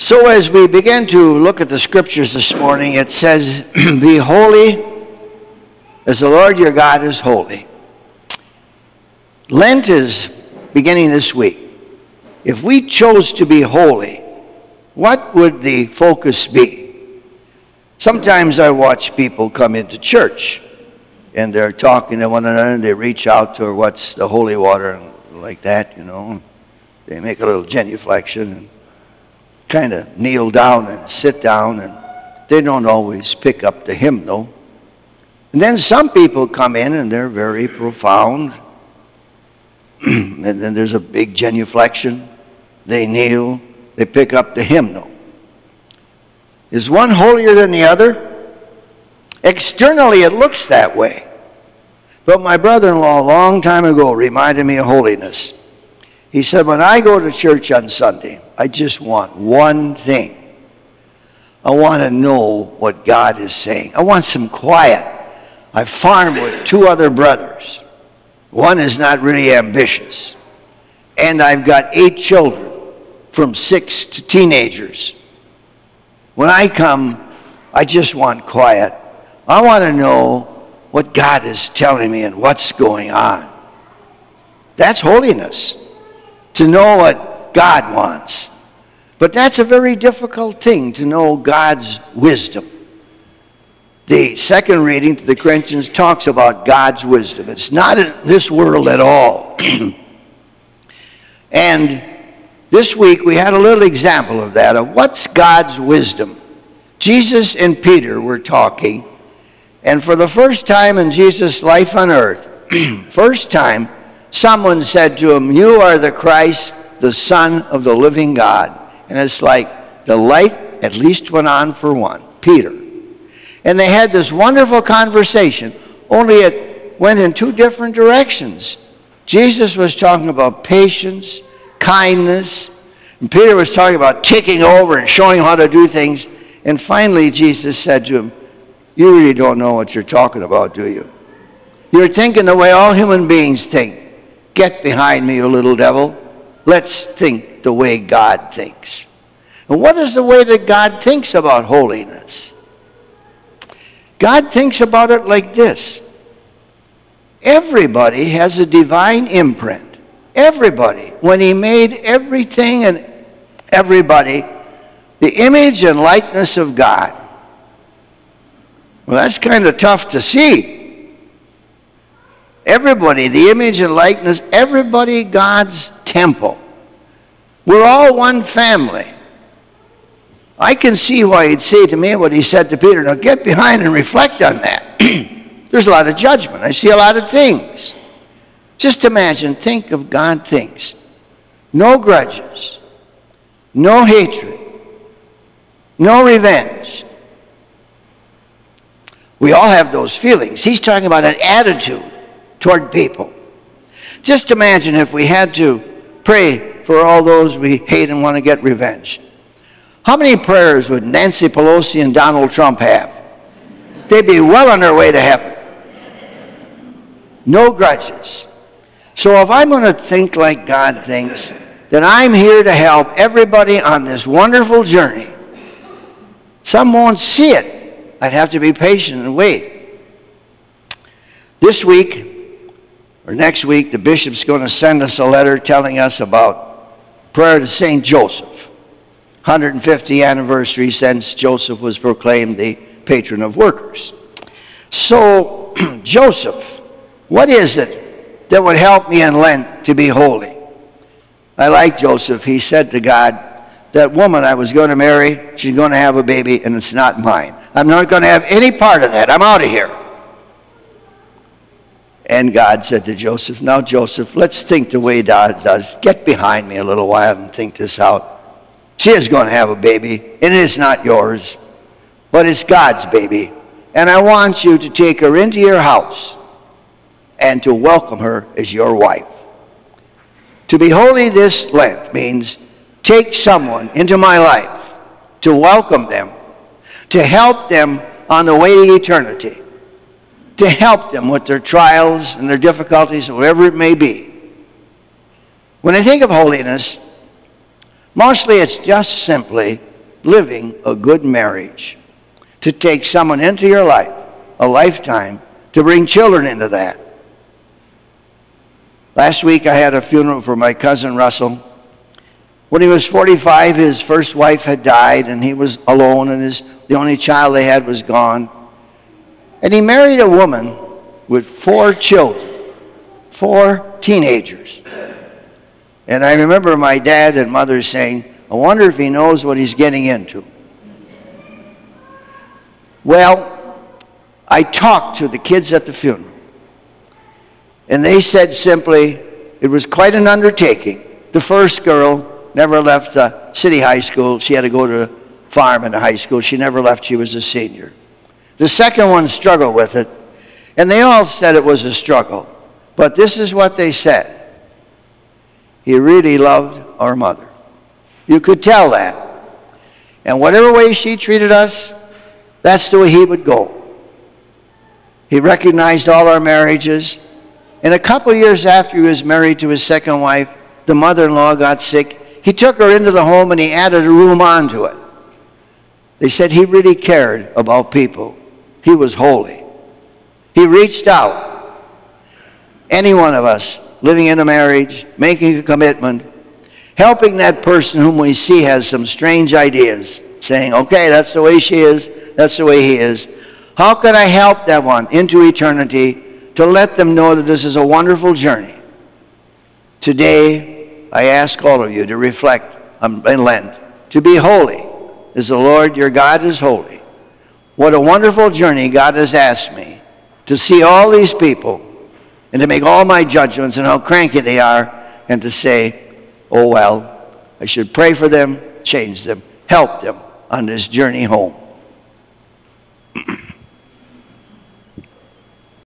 So as we begin to look at the scriptures this morning, it says, be holy as the Lord your God is holy. Lent is beginning this week. If we chose to be holy, what would the focus be? Sometimes I watch people come into church and they're talking to one another and they reach out to what's the holy water and like that, you know. They make a little genuflection and kind of kneel down and sit down, and they don't always pick up the hymnal. And then some people come in and they're very profound. And then there's a big genuflection. They kneel. They pick up the hymnal. Is one holier than the other? Externally, it looks that way. But my brother-in-law a long time ago reminded me of holiness. He said, when I go to church on Sunday, I just want one thing. I want to know what God is saying. I want some quiet. I farm with two other brothers. One is not really ambitious. And I've got 8 children, from 6 to teenagers. When I come, I just want quiet. I want to know what God is telling me and what's going on. That's holiness, to know what God wants. But that's a very difficult thing, to know God's wisdom. The second reading to the Corinthians talks about God's wisdom. It's not in this world at all. And this week we had a little example of that, of what's God's wisdom. Jesus and Peter were talking, and for the first time in Jesus' life on earth, first time, someone said to him, you are the Christ, the Son of the living God. And it's like the light at least went on for one, Peter. And they had this wonderful conversation, only it went in 2 different directions. Jesus was talking about patience, kindness, and Peter was talking about taking over and showing how to do things. And finally Jesus said to him, you really don't know what you're talking about, do you? You're thinking the way all human beings think. Get behind me, you little devil. Let's think the way God thinks. And what is the way that God thinks about holiness? God thinks about it like this. Everybody has a divine imprint. Everybody. When he made everything and everybody, the image and likeness of God. Well, that's kind of tough to see. Everybody, the image and likeness, everybody God's temple. We're all one family. I can see why he'd say to me what he said to Peter. Now get behind and reflect on that. There's a lot of judgment. I see a lot of things. Just imagine, think of God thinks. No grudges. No hatred. No revenge. We all have those feelings. He's talking about an attitude toward people. Just imagine if we had to pray for all those we hate and want to get revenge. How many prayers would Nancy Pelosi and Donald Trump have? They'd be well on their way to heaven. No grudges. So if I'm going to think like God thinks, then I'm here to help everybody on this wonderful journey. Some won't see it. I'd have to be patient and wait. This week, or next week, the bishop's going to send us a letter telling us about prayer to St. Joseph. 150th anniversary since Joseph was proclaimed the patron of workers. So, Joseph, what is it that would help me in Lent to be holy? I like Joseph. He said to God, that woman I was going to marry, she's going to have a baby, and it's not mine. I'm not going to have any part of that. I'm out of here. And God said to Joseph, now Joseph, let's think the way God does. Get behind me a little while and think this out. She is going to have a baby, and it's not yours, but it's God's baby. And I want you to take her into your house and to welcome her as your wife. To be holy this Lent means take someone into my life to welcome them, to help them on the way to eternity, to help them with their trials and their difficulties, whatever it may be. When I think of holiness, mostly it's just simply living a good marriage. To take someone into your life, a lifetime, to bring children into that. Last week I had a funeral for my cousin Russell. When he was 45, his first wife had died, and he was alone, and the only child they had was gone. And he married a woman with 4 children, 4 teenagers. And I remember my dad and mother saying, I wonder if he knows what he's getting into. Well, I talked to the kids at the funeral, and they said simply, it was quite an undertaking. The first girl never left city high school. She had to go to a farm in the high school. She never left. She was a senior. The second one struggled with it, and they all said it was a struggle. But this is what they said. He really loved our mother. You could tell that. And whatever way she treated us, that's the way he would go. He recognized all our marriages. And a couple years after he was married to his second wife, the mother-in-law got sick. He took her into the home and he added a room onto it. They said he really cared about people. He was holy. He reached out. Any one of us living in a marriage, making a commitment, helping that person whom we see has some strange ideas, saying, okay, that's the way she is, that's the way he is. How can I help that one into eternity to let them know that this is a wonderful journey? Today, I ask all of you to reflect on Lent, to be holy, as the Lord your God is holy. What a wonderful journey God has asked me to see all these people and to make all my judgments and how cranky they are, and to say, oh well, I should pray for them, change them, help them on this journey home.